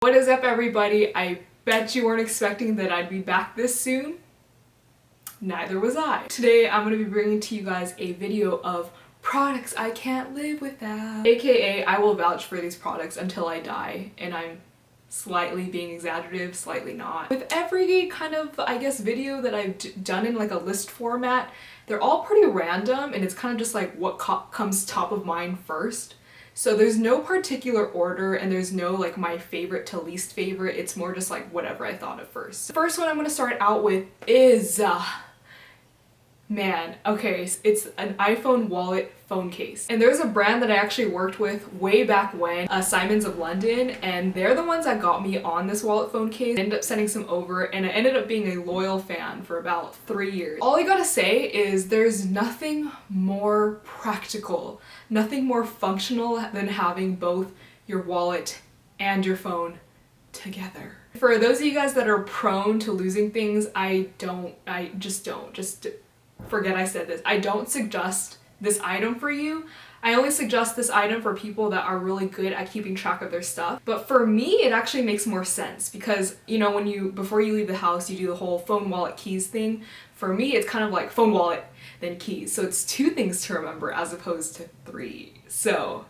What is up, everybody? I bet you weren't expecting that I'd be back this soon. Neither was I. Today I'm going to be bringing to you guys a video of products I can't live without. AKA I will vouch for these products until I die, and I'm slightly being exaggerative, slightly not. With every kind of, I guess, video that I've done in like a list format, they're all pretty random and it's kind of just like what comes top of mind first. So there's no particular order and there's no like my favorite to least favorite. It's more just like whatever I thought of first. The first one I'm going to start out with is, it's an iPhone wallet phone case. And there's a brand that I actually worked with way back when, Simons of London, and they're the ones that got me on this wallet phone case. I ended up sending some over and I ended up being a loyal fan for about 3 years. All I gotta say is there's nothing more practical, nothing more functional than having both your wallet and your phone together. For those of you guys that are prone to losing things, just forget I said this. I don't suggest this item for you. I only suggest this item for people that are really good at keeping track of their stuff. But for me, it actually makes more sense because, you know, before you leave the house, you do the whole phone, wallet, keys thing. For me, it's kind of like phone, wallet, then keys. So it's 2 things to remember as opposed to 3. So,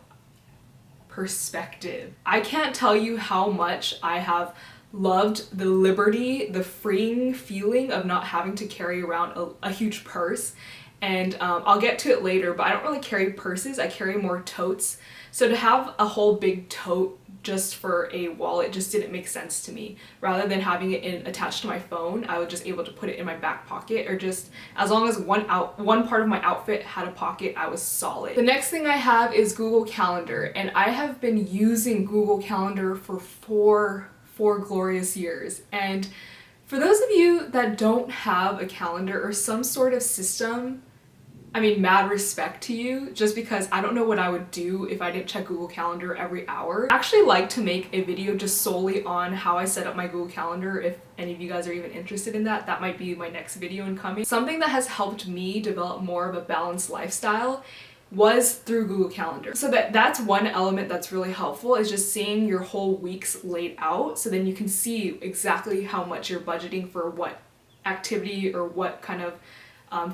perspective. I can't tell you how much I have loved the liberty, the freeing feeling of not having to carry around a huge purse. And I'll get to it later, but I don't really carry purses, I carry more totes. So to have a whole big tote just for a wallet just didn't make sense to me. Rather than having it attached to my phone, I was just able to put it in my back pocket, or just as long as one part of my outfit had a pocket, I was solid. The next thing I have is Google Calendar, and I have been using Google Calendar for four glorious years. And for those of you that don't have a calendar or some sort of system, I mean, mad respect to you, just because I don't know what I would do if I didn't check Google Calendar every hour. I actually like to make a video just solely on how I set up my Google Calendar. If any of you guys are even interested in that, that might be my next video incoming. Something that has helped me develop more of a balanced lifestyle was through Google Calendar. So that's one element that's really helpful, is just seeing your whole weeks laid out, so then you can see exactly how much you're budgeting for what activity or what kind of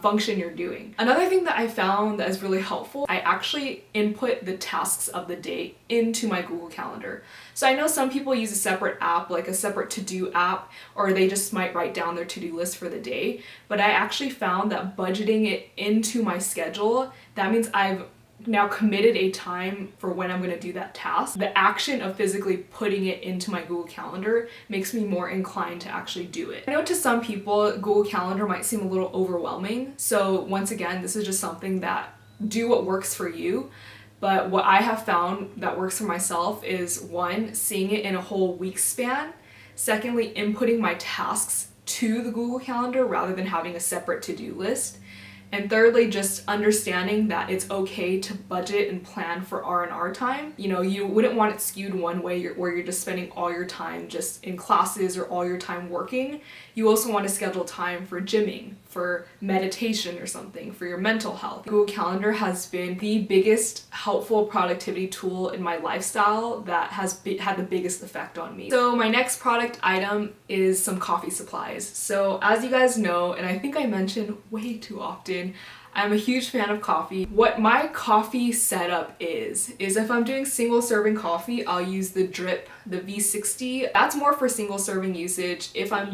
function you're doing. Another thing that I found that is really helpful, I actually input the tasks of the day into my Google Calendar. So I know some people use a separate app, like a separate to-do app, or they just might write down their to-do list for the day, but I actually found that budgeting it into my schedule, that means I've now committed a time for when I'm going to do that task. The action of physically putting it into my Google Calendar makes me more inclined to actually do it. I know to some people Google Calendar might seem a little overwhelming, so once again, this is just something that do what works for you. But what I have found that works for myself is, 1, seeing it in a whole week span, secondly, inputting my tasks to the Google Calendar rather than having a separate to-do list, and thirdly, just understanding that it's okay to budget and plan for R&R time. You know, you wouldn't want it skewed one way where you're just spending all your time just in classes or all your time working. You also want to schedule time for gymming, for meditation or something, for your mental health. Google Calendar has been the biggest helpful productivity tool in my lifestyle that has had the biggest effect on me. So my next product item is some coffee supplies. So as you guys know, and I think I mention way too often, I'm a huge fan of coffee. What my coffee setup is if I'm doing single serving coffee, I'll use the drip, the V60. That's more for single serving usage. If I'm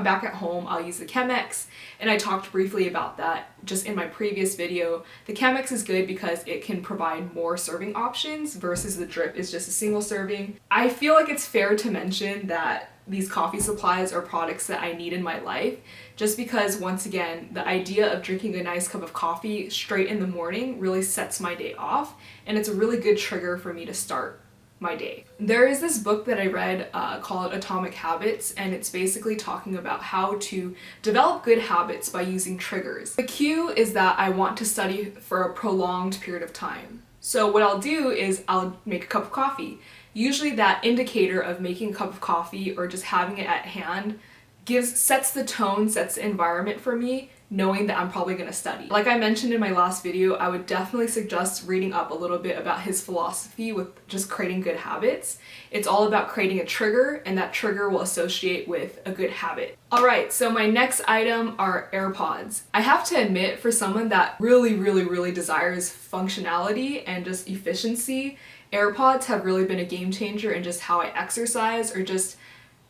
back at home, I'll use the Chemex, and I talked briefly about that just in my previous video. The Chemex is good because it can provide more serving options versus the drip is just a single serving. I feel like it's fair to mention that these coffee supplies are products that I need in my life, just because, once again, the idea of drinking a nice cup of coffee straight in the morning really sets my day off, and it's a really good trigger for me to start my day. There is this book that I read called Atomic Habits, and it's basically talking about how to develop good habits by using triggers. The cue is that I want to study for a prolonged period of time. So what I'll do is I'll make a cup of coffee. Usually that indicator of making a cup of coffee or just having it at hand sets the tone, sets the environment for me, knowing that I'm probably going to study. Like I mentioned in my last video, I would definitely suggest reading up a little bit about his philosophy with just creating good habits. It's all about creating a trigger, and that trigger will associate with a good habit. Alright, so my next item are AirPods. I have to admit, for someone that really desires functionality and just efficiency, AirPods have really been a game changer in just how I exercise, or just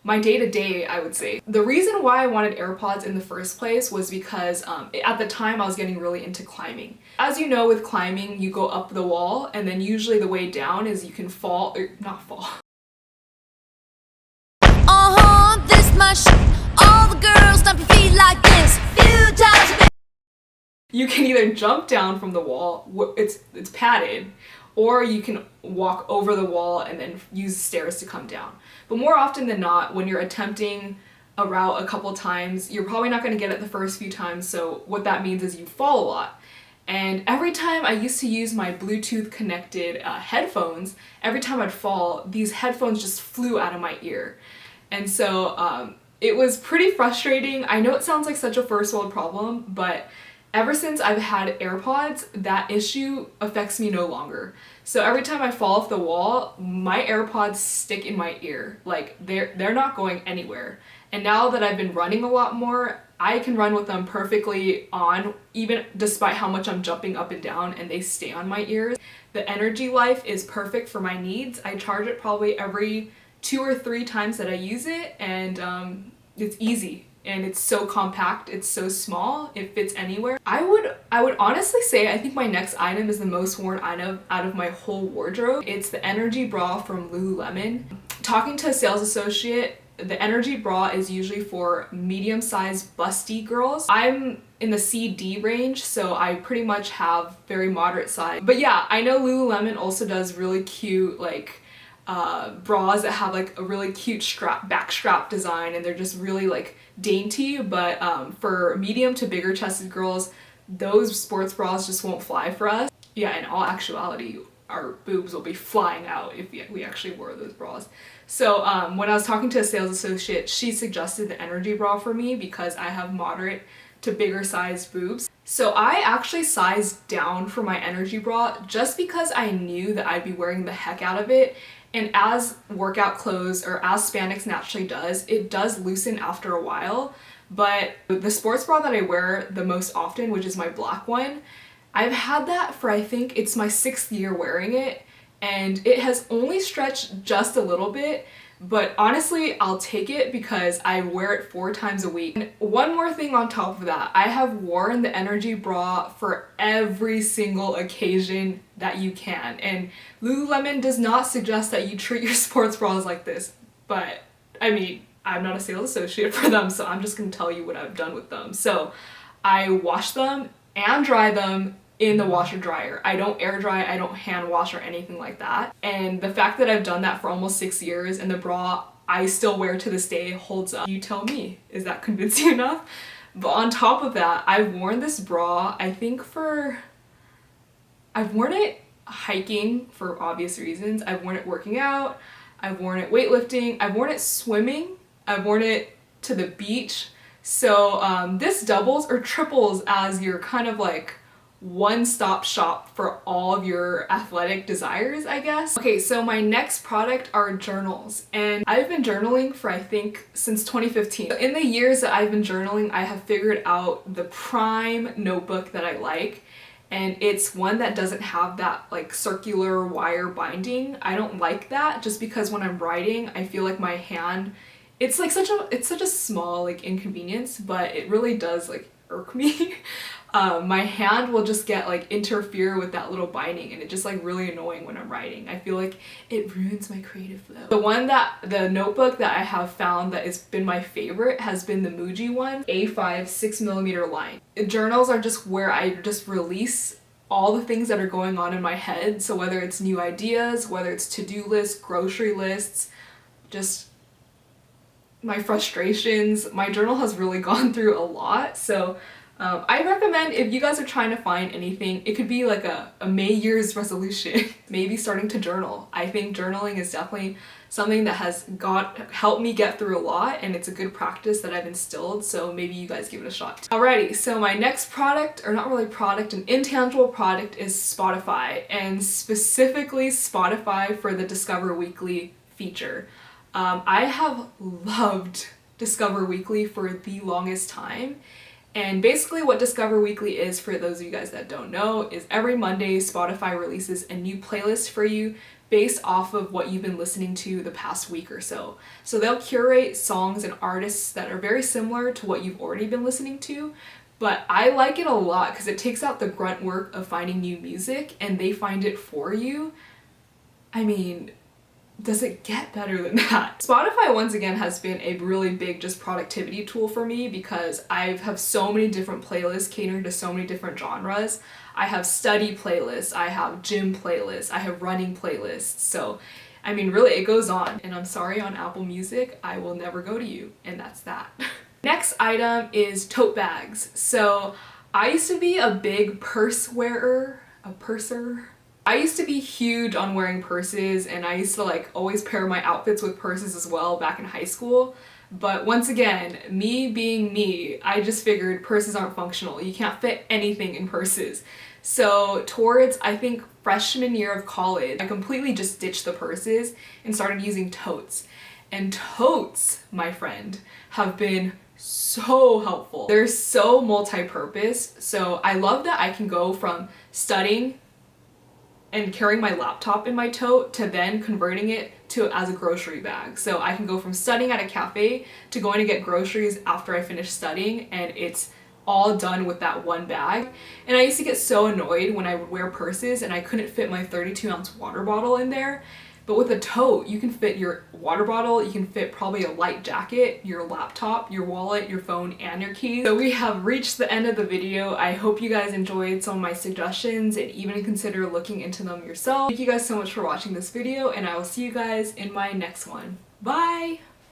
my day-to-day, I would say. The reason why I wanted AirPods in the first place was because at the time I was getting really into climbing. As you know, with climbing, you go up the wall, and then usually the way down is you can fall, or not fall. This my all the girls stomp your feet like this. Few times. You can either jump down from the wall, it's padded, or you can walk over the wall and then use stairs to come down. But more often than not, when you're attempting a route a couple times, you're probably not going to get it the first few times, so what that means is you fall a lot. And every time I used to use my Bluetooth connected headphones, every time I'd fall, these headphones just flew out of my ear. And so it was pretty frustrating. I know it sounds like such a first world problem, but ever since I've had AirPods, that issue affects me no longer. So every time I fall off the wall, my AirPods stick in my ear. Like, they're not going anywhere. And now that I've been running a lot more, I can run with them perfectly on, even despite how much I'm jumping up and down, and they stay on my ears. The energy life is perfect for my needs. I charge it probably every 2 or 3 times that I use it, and it's easy. And it's so compact, it's so small, it fits anywhere. I would honestly say I think my next item is the most worn item out of my whole wardrobe. It's the energy bra from Lululemon. Talking to a sales associate, the energy bra is usually for medium-sized busty girls. I'm in the CD range, so I pretty much have very moderate size. But yeah, I know Lululemon also does really cute like bras that have like a really cute back strap design, and they're just really like dainty, but for medium to bigger chested girls, those sports bras just won't fly for us. Yeah, in all actuality, our boobs will be flying out if we actually wore those bras. So when I was talking to a sales associate, she suggested the energy bra for me because I have moderate to bigger sized boobs. So I actually sized down for my energy bra just because I knew that I'd be wearing the heck out of it. And as workout clothes, or as spandex naturally does, it does loosen after a while. But the sports bra that I wear the most often, which is my black one, I've had that for, I think it's my 6th year wearing it, and it has only stretched just a little bit, but honestly, I'll take it because I wear it 4 times a week. And one more thing on top of that, I have worn the energy bra for every single occasion that you can. And Lululemon does not suggest that you treat your sports bras like this, but I mean, I'm not a sales associate for them, so I'm just gonna tell you what I've done with them. So I wash them and dry them in the washer dryer. I don't air dry, I don't hand wash or anything like that. And the fact that I've done that for almost 6 years and the bra I still wear to this day holds up. You tell me, is that convincing enough? But on top of that, I've worn this bra, I think I've worn it hiking for obvious reasons. I've worn it working out, I've worn it weightlifting, I've worn it swimming, I've worn it to the beach. So this doubles or triples as your kind of like one-stop shop for all of your athletic desires, I guess. Okay, so my next product are journals, and I've been journaling for I think since 2015. In the years that I've been journaling, I have figured out the prime notebook that I like, and it's one that doesn't have that like circular wire binding. I don't like that just because when I'm writing, I feel like my hand, it's like such a small like inconvenience, but it really does like irk me. My hand will just get like interfere with that little binding, and it's just like really annoying when I'm writing. I feel like it ruins my creative flow. The notebook that I have found that has been my favorite has been the Mejuri one, A5 6mm line. Journals are just where I just release all the things that are going on in my head. So whether it's new ideas, whether it's to-do lists, grocery lists, just my frustrations. My journal has really gone through a lot, so I recommend if you guys are trying to find anything, it could be like a May year's resolution, maybe starting to journal. I think journaling is definitely something that has helped me get through a lot, and it's a good practice that I've instilled, so maybe you guys give it a shot too. Alrighty, so my next product, or not really product, an intangible product, is Spotify, and specifically Spotify for the Discover Weekly feature. I have loved Discover Weekly for the longest time. And basically what Discover Weekly is, for those of you guys that don't know, is every Monday Spotify releases a new playlist for you based off of what you've been listening to the past week or so. So they'll curate songs and artists that are very similar to what you've already been listening to, but I like it a lot because it takes out the grunt work of finding new music and they find it for you. I mean, does it get better than that? Spotify once again has been a really big just productivity tool for me because I have so many different playlists catering to so many different genres. I have study playlists, I have gym playlists, I have running playlists. So, I mean, really it goes on. And I'm sorry, on Apple Music, I will never go to you, and that's that. Next item is tote bags. So I used to be a big purse wearer, a purser. I used to be huge on wearing purses, and I used to like always pair my outfits with purses as well back in high school. But once again, me being me, I just figured purses aren't functional. You can't fit anything in purses. So towards, I think, freshman year of college, I completely just ditched the purses and started using totes. And totes, my friend, have been so helpful. They're so multi-purpose. So I love that I can go from studying and carrying my laptop in my tote to then converting it to as a grocery bag. So I can go from studying at a cafe to going to get groceries after I finish studying, and it's all done with that one bag. And I used to get so annoyed when I would wear purses and I couldn't fit my 32-ounce water bottle in there. But with a tote, you can fit your water bottle, you can fit probably a light jacket, your laptop, your wallet, your phone, and your keys. So we have reached the end of the video. I hope you guys enjoyed some of my suggestions and even consider looking into them yourself. Thank you guys so much for watching this video, and I will see you guys in my next one. Bye!